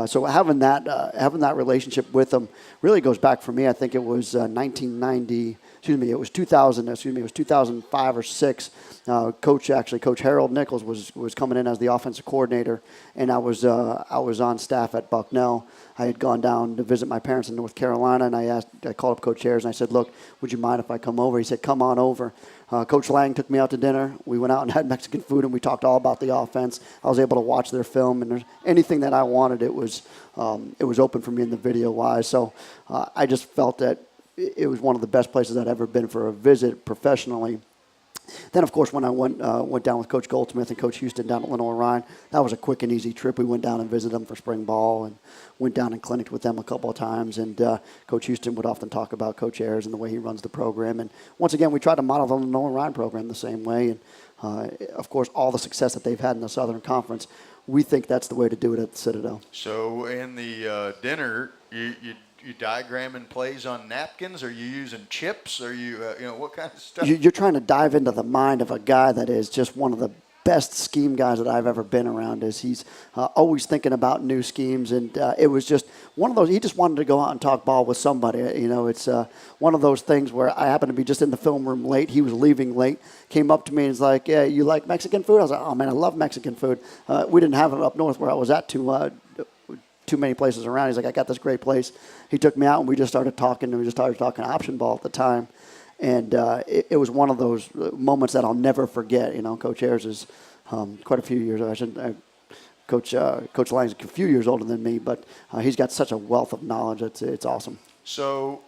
So having that relationship with him really goes back for me. I think it was 1990. It was 2000. It was 2005 or 6. Coach Harold Nichols was coming in as the offensive coordinator, and I was on staff at Bucknell. I had gone down to visit my parents in North Carolina, and I called up Coach Ayers and I said, "Look, would you mind if I come over?" He said, "Come on over." Coach Lang took me out to dinner. We went out and had Mexican food, and we talked all about the offense. I was able to watch their film, and anything that I wanted, it was open for me in the video-wise. So I just felt that it was one of the best places I'd ever been for a visit professionally. Then, of course, when I went down with Coach Goldsmith and Coach Houston down at Lenore Ryan, that was a quick and easy trip. We went down and visited them for spring ball and went down and clinicked with them a couple of times. And Coach Houston would often talk about Coach Ayers and the way he runs the program. And once again, we tried to model the Lenore Ryan program the same way. And, of course, all the success that they've had in the Southern Conference, we think that's the way to do it at the Citadel. So in the dinner, you diagramming plays on napkins? Are you using chips? Are you, what kind of stuff? You're trying to dive into the mind of a guy that is just one of the best scheme guys that I've ever been around. He's always thinking about new schemes, and it was just one of those. He just wanted to go out and talk ball with somebody. It's one of those things where I happened to be just in the film room late. He was leaving late. Came up to me and was like, "Yeah, you like Mexican food?" I was like, "Oh man, I love Mexican food." We didn't have it up north where I was at too many places around. He's like, "I got this great place." He took me out and we just started talking. And we just started talking option ball at the time. And it was one of those moments that I'll never forget. Coach Ayers is quite a few years. Coach Lang's a few years older than me, but he's got such a wealth of knowledge. It's awesome. So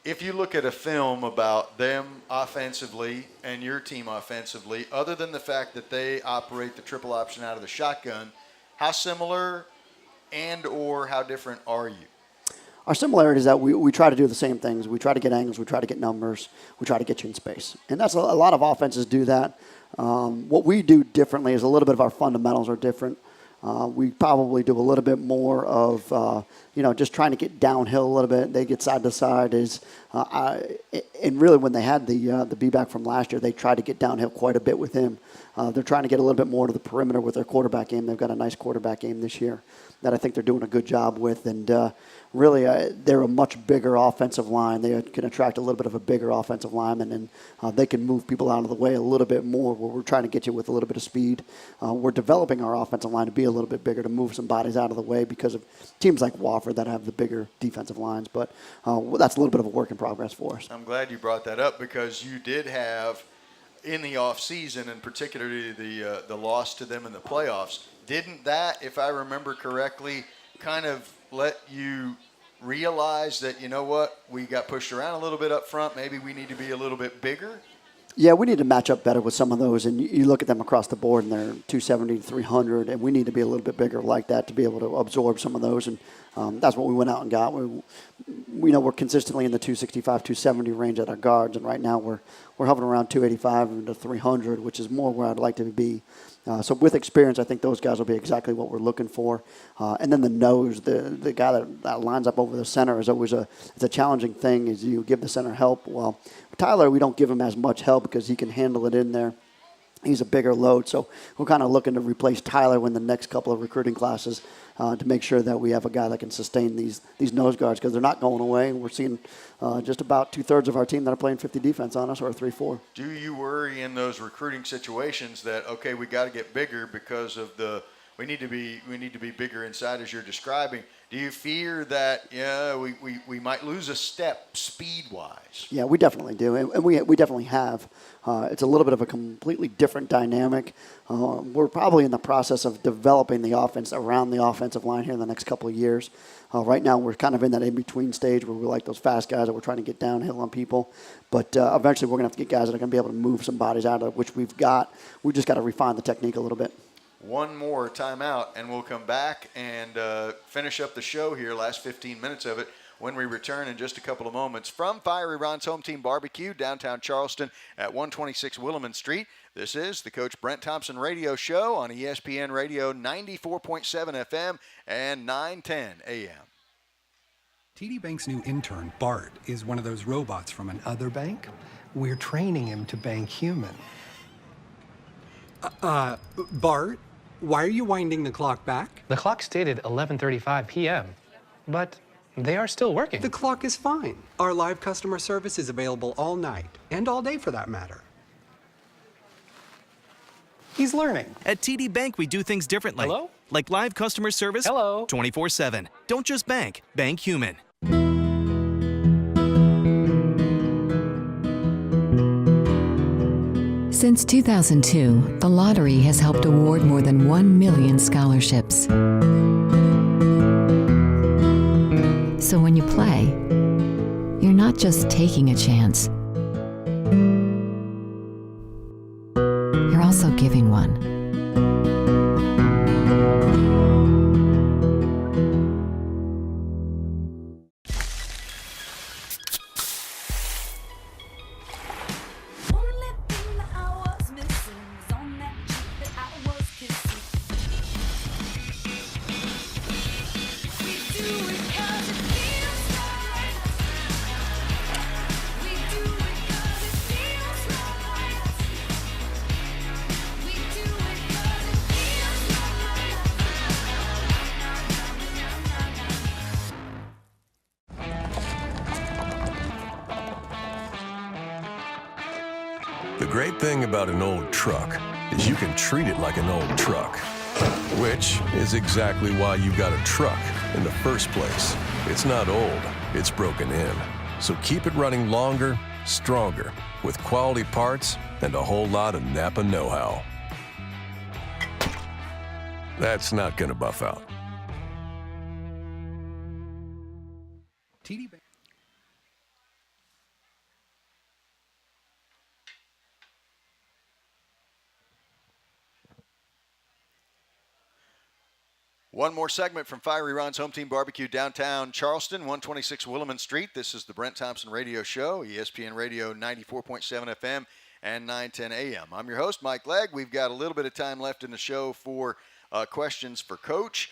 if you look at a film about them offensively and your team offensively, other than the fact that they operate the triple option out of the shotgun, how similar and or how different are you? Our similarity is that we try to do the same things. We try to get angles. We try to get numbers. We try to get you in space. And that's a lot of offenses do that. What we do differently is a little bit of our fundamentals are different. We probably do a little bit more of, just trying to get downhill a little bit. They get side to side. And really when they had the B-back from last year, they tried to get downhill quite a bit with him. They're trying to get a little bit more to the perimeter with their quarterback game. They've got a nice quarterback game this year that I think they're doing a good job with. And really, they're a much bigger offensive line. They can attract a little bit of a bigger offensive lineman, and they can move people out of the way a little bit more where we're trying to get you with a little bit of speed. We're developing our offensive line to be a little bit bigger, to move some bodies out of the way because of teams like Wofford that have the bigger defensive lines. But that's a little bit of a work in progress for us. I'm glad you brought that up because you did have, in the offseason, and particularly the loss to them in the playoffs, didn't that, if I remember correctly, kind of let you realize that, we got pushed around a little bit up front, maybe we need to be a little bit bigger? Yeah, we need to match up better with some of those. And you look at them across the board, and they're 270 to 300, and we need to be a little bit bigger like that to be able to absorb some of those. And that's what we went out and got. We know we're consistently in the 265, 270 range at our guards, and right now we're hovering around 285 to 300, which is more where I'd like to be. So with experience, I think those guys will be exactly what we're looking for. And then the nose, the guy that lines up over the center is always it's a challenging thing. Is you give the center help. Well, Tyler, we don't give him as much help because he can handle it in there. He's a bigger load, so we're kind of looking to replace Tyler in the next couple of recruiting classes to make sure that we have a guy that can sustain these nose guards because they're not going away. We're seeing just about 2/3 of our team that are playing 50 defense on us, or 3-4. Do you worry in those recruiting situations that, okay, we got to get bigger because of we need to be bigger inside as you're describing? Do you fear that we might lose a step speed-wise? Yeah, we definitely do, and we definitely have. It's a little bit of a completely different dynamic. We're probably in the process of developing the offense around the offensive line here in the next couple of years. Right now, we're kind of in that in-between stage where we like those fast guys that we're trying to get downhill on people. But eventually, we're going to have to get guys that are going to be able to move some bodies out of which we've got. We just got to refine the technique a little bit. One more timeout, and we'll come back and finish up the show here, last 15 minutes of it, when we return in just a couple of moments from Fiery Ron's Home Team Barbecue, downtown Charleston at 126 Willamette Street. This is the Coach Brent Thompson Radio Show on ESPN Radio 94.7 FM and 910 AM. TD Bank's new intern, Bart, is one of those robots from another bank. We're training him to bank human. Bart, why are you winding the clock back? The clock stated 11:35 p.m., but they are still working. The clock is fine. Our live customer service is available all night, and all day for that matter. He's learning. At TD Bank, we do things differently. Hello? Like live customer service. Hello? 24/7. Don't just bank. Bank human. Since 2002, the lottery has helped award more than 1 million scholarships. So when you play, you're not just taking a chance. The great thing about an old truck is you can treat it like an old truck, which is exactly why you got a truck in the first place. It's not old, it's broken in. So keep it running longer, stronger, with quality parts and a whole lot of Napa know-how. That's not gonna buff out. TD Bank. One more segment from Fiery Ron's Home Team Barbecue downtown Charleston, 126 Willamette Street. This is the Brent Thompson Radio Show, ESPN Radio 94.7 FM and 910 AM. I'm your host, Mike Legg. We've got a little bit of time left in the show for questions for Coach,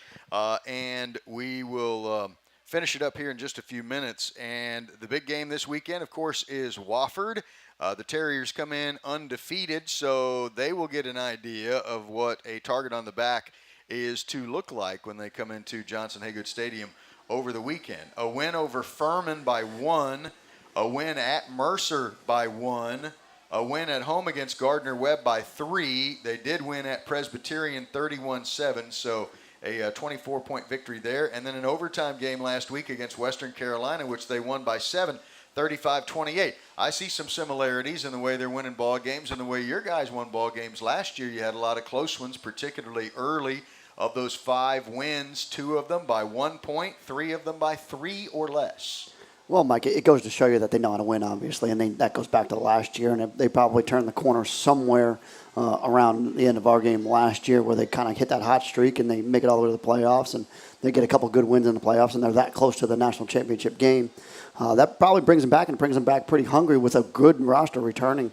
and we will finish it up here in just a few minutes. And the big game this weekend, of course, is Wofford. The Terriers come in undefeated, so they will get an idea of what a target on the back is to look like when they come into Johnson Haygood Stadium over the weekend. A win over Furman by 1, a win at Mercer by 1, a win at home against Gardner-Webb by 3. They did win at Presbyterian 31-7, so a 24-point victory there. And then an overtime game last week against Western Carolina, which they won by 7, 35-28. I see some similarities in the way they're winning ball games and the way your guys won ball games last year. You had a lot of close ones, particularly early. Of those 5 wins, 2 of them by 1 point, 3 of them by 3 or less. Well, Mike, it goes to show you that they know how to win, obviously, and that goes back to last year, and they probably turned the corner somewhere around the end of our game last year where they kind of hit that hot streak and they make it all the way to the playoffs, and they get a couple good wins in the playoffs, and they're that close to the national championship game. That probably brings them back, and brings them back pretty hungry with a good roster returning.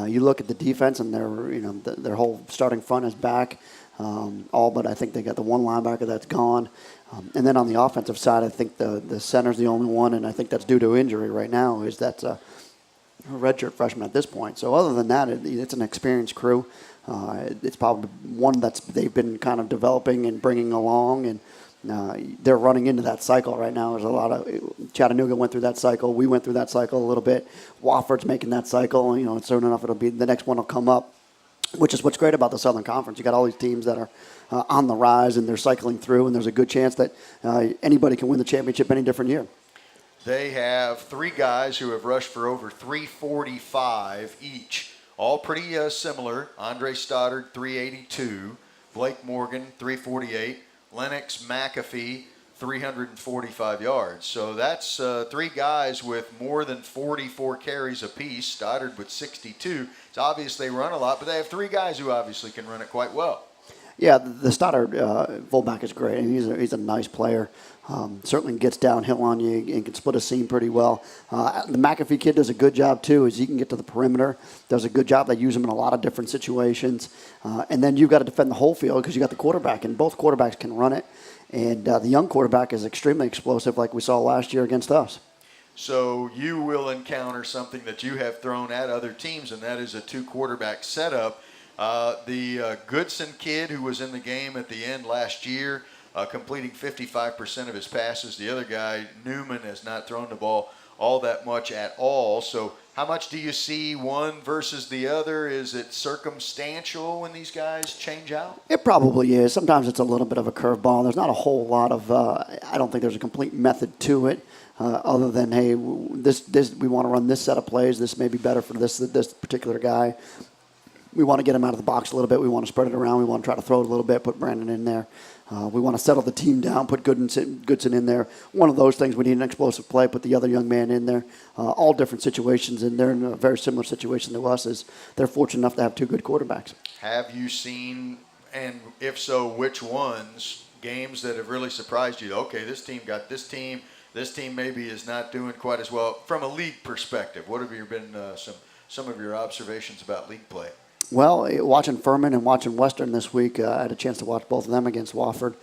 You look at the defense, and their whole starting front is back. All but I think they got the one linebacker that's gone. And then on the offensive side, I think the center's the only one, and I think that's due to injury right now, is that's a redshirt freshman at this point. So other than that, it's an experienced crew. It's probably one they've been kind of developing and bringing along, and they're running into that cycle right now. There's a lot of Chattanooga went through that cycle. We went through that cycle a little bit. Wofford's making that cycle. And soon enough it'll be the next one will come up. Which is what's great about the Southern Conference. You got all these teams that are on the rise, and they're cycling through, and there's a good chance that anybody can win the championship any different year. They have 3 guys who have rushed for over 345 each, all pretty similar. Andre Stoddard, 382. Blake Morgan, 348. Lennox McAfee, 345 yards. So that's 3 guys with more than 44 carries apiece. Stoddard with 62. It's obvious they run a lot, but they have 3 guys who obviously can run it quite well. Yeah, the Stoddard fullback is great, and he's a nice player. Certainly gets downhill on you and can split a seam pretty well. The McAfee kid does a good job, too, as he can get to the perimeter. Does a good job. They use him in a lot of different situations. And then you've got to defend the whole field because you got the quarterback, and both quarterbacks can run it. And the young quarterback is extremely explosive like we saw last year against us. So you will encounter something that you have thrown at other teams, and that is a 2-quarterback setup. The Goodson kid who was in the game at the end last year, completing 55% of his passes. The other guy, Newman, has not thrown the ball all that much at all. So how much do you see one versus the other? Is it circumstantial when these guys change out? It probably is. Sometimes it's a little bit of a curveball. There's not a whole lot of, I don't think there's a complete method to it. Other than, hey, this we want to run this set of plays. This may be better for this particular guy. We want to get him out of the box a little bit. We want to spread it around. We want to try to throw it a little bit, put Brandon in there. We want to settle the team down, put Goodson in there. One of those things, we need an explosive play, put the other young man in there. All different situations, and they're in a very similar situation to us as they're fortunate enough to have 2 good quarterbacks. Have you seen, and if so, which ones, games that have really surprised you? Okay, this team got this team. This team maybe is not doing quite as well. From a league perspective, what have been some of your observations about league play? Well, watching Furman and watching Western this week, I had a chance to watch both of them against Wofford.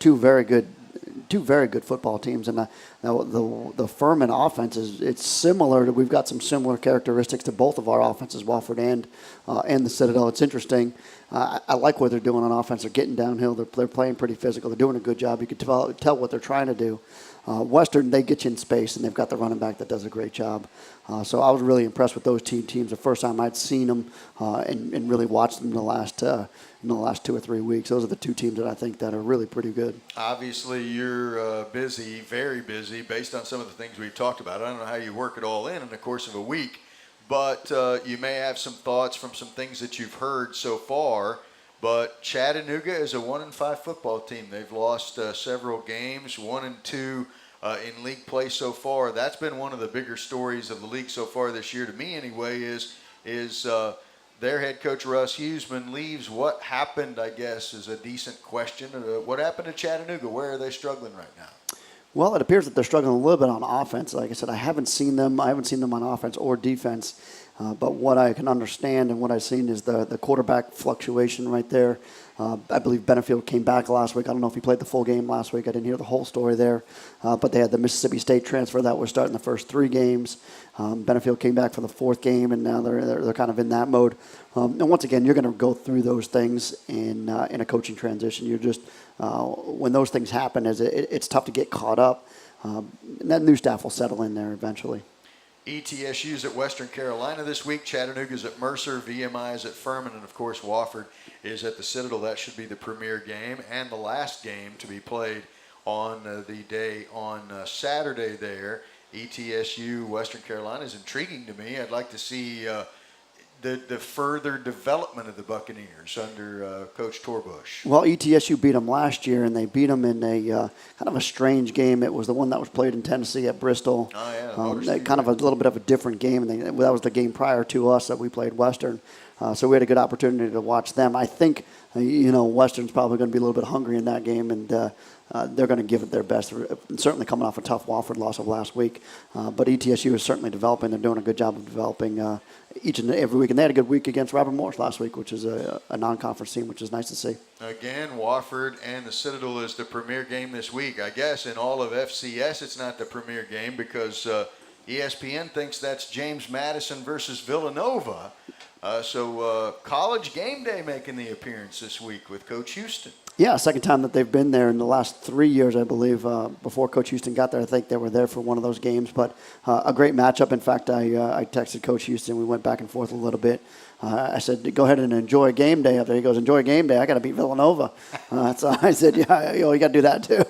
Two very good football teams, and the Furman offense it's similar. We've got some similar characteristics to both of our offenses, Wofford and the Citadel. It's interesting. I like what they're doing on offense. They're getting downhill. They're playing pretty physical. They're doing a good job. You can tell what they're trying to do. Western, they get you in space, and they've got the running back that does a great job. So I was really impressed with those two teams. The first time I'd seen them and really watched them in the last 2 or 3 weeks. Those are the two teams that I think that are really pretty good. Obviously, you're busy, very busy, based on some of the things we've talked about. I don't know how you work it all in the course of a week, but you may have some thoughts from some things that you've heard so far. But Chattanooga is a 1-5 football team. They've lost several games, 1-2 in league play so far. That's been one of the bigger stories of the league so far this year, to me anyway, is their head coach Russ Huseman leaves. What happened, I guess, is a decent question. What happened to Chattanooga? Where are they struggling right now? Well, it appears that they're struggling a little bit on offense. Like I said, I haven't seen them on offense or defense. But what I can understand and what I've seen is the quarterback fluctuation right there. I believe Benefield came back last week. I don't know if he played the full game last week. I didn't hear the whole story there. But they had the Mississippi State transfer that was starting the first 3 games. Benefield came back for the 4th game, and now they're kind of in that mode. And once again, you're going to go through those things in a coaching transition. You're just when those things happen, it's tough to get caught up. And that new staff will settle in there eventually. ETSU's at Western Carolina this week. Chattanooga's at Mercer. VMI is at Furman. And, of course, Wofford is at the Citadel. That should be the premier game and the last game to be played on the day on Saturday there. ETSU, Western Carolina is intriguing to me. I'd like to see the further development of the Buccaneers under Coach Torbush. Well, ETSU beat them last year, and they beat them in a kind of a strange game. It was the one that was played in Tennessee at Bristol. Oh, yeah. Kind of a little bit of a different game. And that was the game prior to us that we played Western. So we had a good opportunity to watch them. I think, Western's probably going to be a little bit hungry in that game, and they're going to give it their best. Certainly coming off a tough Wofford loss of last week. But ETSU is certainly developing. They're doing a good job of developing each and every week. And they had a good week against Robert Morris last week, which is a non-conference team, which is nice to see. Again, Wofford and the Citadel is the premier game this week. I guess in all of FCS, it's not the premier game because ESPN thinks that's James Madison versus Villanova. So College Game Day making the appearance this week with Coach Houston. Yeah, second time that they've been there in the last 3 years, I believe. Before Coach Houston got there, I think they were there for one of those games. But a great matchup. In fact, I texted Coach Houston. We went back and forth a little bit. I said, go ahead and enjoy game day up there. He goes, enjoy game day. I got to beat Villanova. So I said, yeah, you got to do that too.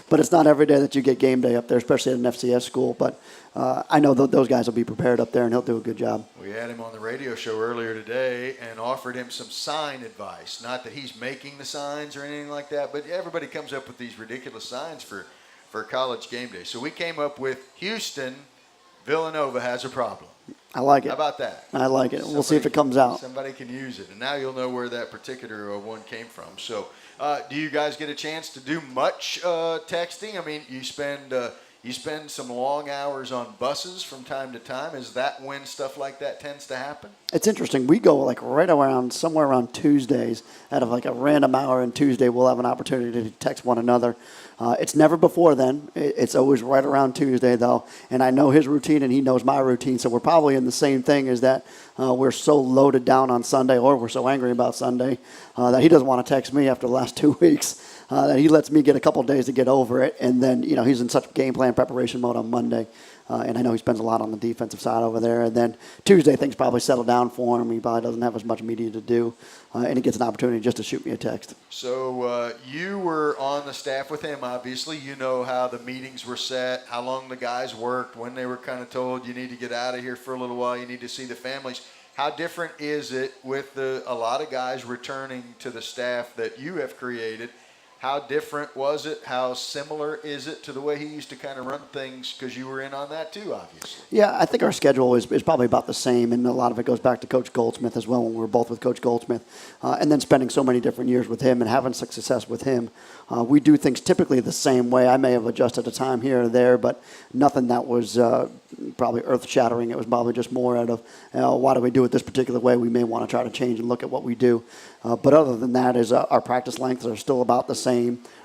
But it's not every day that you get game day up there, especially at an FCS school. But I know those guys will be prepared up there, and he'll do a good job. We had him on the radio show earlier today and offered him some sign advice. Not that he's making the signs or anything like that, but everybody comes up with these ridiculous signs for College Game Day. So we came up with Houston, Villanova has a problem. I like it. How about that? I like it. We'll see if it comes out. Somebody can use it. And now you'll know where that particular one came from. So do you guys get a chance to do much texting? I mean, you spend some long hours on buses from time to time. Is that when stuff like that tends to happen? It's interesting. We go like right around somewhere around Tuesdays. Out of like a random hour on Tuesday, we'll have an opportunity to text one another. It's never before then. It's always right around Tuesday, though. And I know his routine, and he knows my routine. So we're probably in the same thing, is that we're so loaded down on Sunday, or we're so angry about Sunday, that he doesn't want to text me after the last 2 weeks. That he lets me get a couple of days to get over it. And then, he's in such game plan preparation mode on Monday. And I know he spends a lot on the defensive side over there. And then Tuesday, things probably settle down for him. He probably doesn't have as much media to do. And he gets an opportunity just to shoot me a text. So you were on the staff with him, obviously. You know how the meetings were set, how long the guys worked, when they were kind of told you need to get out of here for a little while, you need to see the families. How different is it with a lot of guys returning to the staff that you have created? How different was it? How similar is it to the way he used to kind of run things? Because you were in on that too, obviously. Yeah, I think our schedule is probably about the same, and a lot of it goes back to Coach Goldsmith as well when we were both with Coach Goldsmith. And then spending so many different years with him and having success with him. We do things typically the same way. I may have adjusted a time here or there, but nothing that was probably earth-shattering. It was probably just more out of, why do we do it this particular way? We may want to try to change and look at what we do. But other than that, is our practice lengths are still about the same.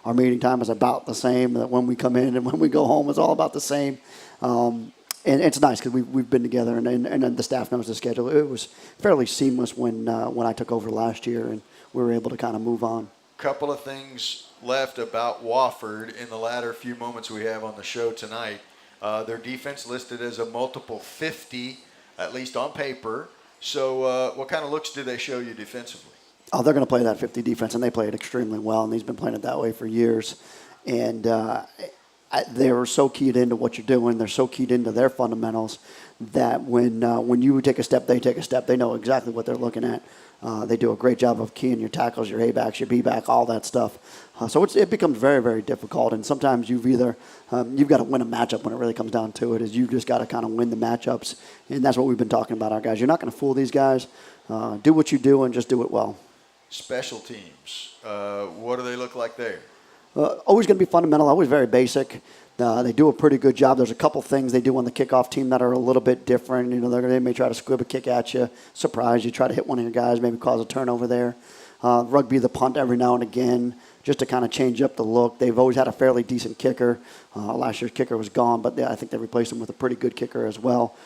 Our meeting time is about the same. That when we come in and when we go home, it's all about the same. And it's nice because we've been together, and the staff knows the schedule. It was fairly seamless when I took over last year, and we were able to kind of move on. Couple of things left about Wofford in the latter few moments we have on the show tonight. Their defense listed as a multiple 50, at least on paper. So what kind of looks do they show you defensively? Oh, they're going to play that 50 defense, and they play it extremely well, and he's been playing it that way for years. And they were so keyed into what you're doing. They're so keyed into their fundamentals that when you take a step, they take a step. They know exactly what they're looking at. They do a great job of keying your tackles, your A-backs, your B-back, all that stuff. So it becomes very, very difficult. And sometimes you've got to win a matchup when it really comes down to it. Is you just got to kind of win the matchups, and that's what we've been talking about, our guys. You're not going to fool these guys. Do what you do and just do it well. Special teams. What do they look like there? Always going to be fundamental, always very basic. They do a pretty good job. There's a couple things they do on the kickoff team that are a little bit different. You know, they may try to squib a kick at you, surprise you, try to hit one of your guys, maybe cause a turnover there. Rugby the punt every now and again, just to kind of change up the look. They've always had a fairly decent kicker. Last year's kicker was gone, but I think they replaced him with a pretty good kicker as well.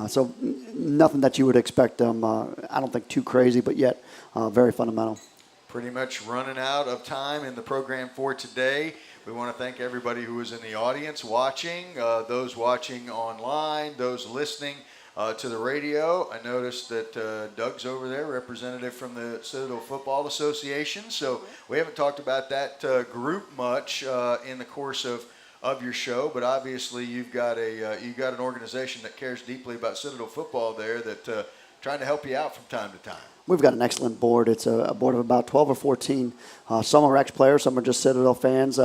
So nothing that you would expect them, I don't think too crazy, but yet very fundamental. Pretty much running out of time in the program for today. We want to thank everybody who was in the audience watching, those watching online, those listening to the radio. I noticed that Doug's over there, representative from the Citadel Football Association. So we haven't talked about that group much in the course of your show, but obviously you've got an organization that cares deeply about Citadel football there that trying to help you out from time to time. We've got an excellent board. It's a board of about 12 or 14. Some are ex-players, some are just Citadel fans.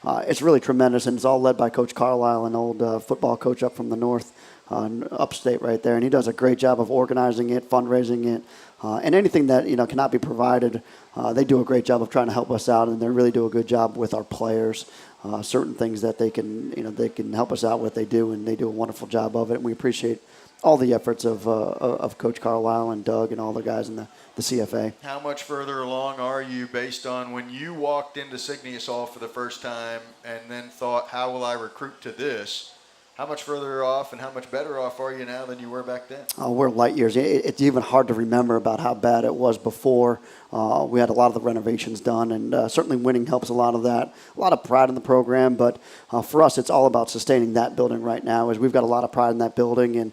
It's really tremendous, and it's all led by Coach Carlisle, an old football coach up from the north, upstate right there. And he does a great job of organizing it, fundraising it, and anything that cannot be provided. They do a great job of trying to help us out, and they really do a good job with our players. Certain things that they can help us out with, they do, and they do a wonderful job of it. And we appreciate all the efforts of Coach Carlisle and Doug and all the guys in the CFA. How much further along are you based on when you walked into Signius Hall for the first time and then thought, how will I recruit to this? How much further off and how much better off are you now than you were back then? We're light years. It's even hard to remember about how bad it was before. We had a lot of the renovations done, and certainly winning helps a lot of that. A lot of pride in the program, but for us, it's all about sustaining that building right now. As we've got a lot of pride in that building, and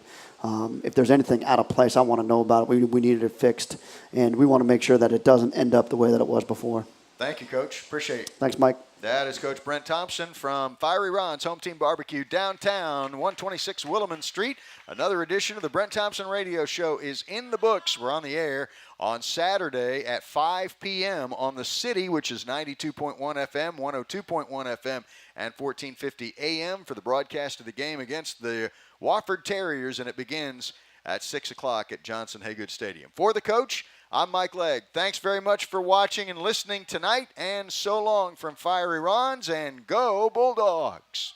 if there's anything out of place, I want to know about it. We needed it fixed, and we want to make sure that it doesn't end up the way that it was before. Thank you, Coach. Appreciate it. Thanks, Mike. That is Coach Brent Thompson from Fiery Ron's Home Team Barbecue, downtown, 126 Williman Street. Another edition of the Brent Thompson Radio Show is in the books. We're on the air on Saturday at 5 p.m. on the City, which is 92.1 FM, 102.1 FM, and 1450 AM for the broadcast of the game against the Wofford Terriers, and it begins at 6 o'clock at Johnson Haygood Stadium. For the coach, I'm Mike Legg. Thanks very much for watching and listening tonight, and so long from Fiery Ron's, and go Bulldogs!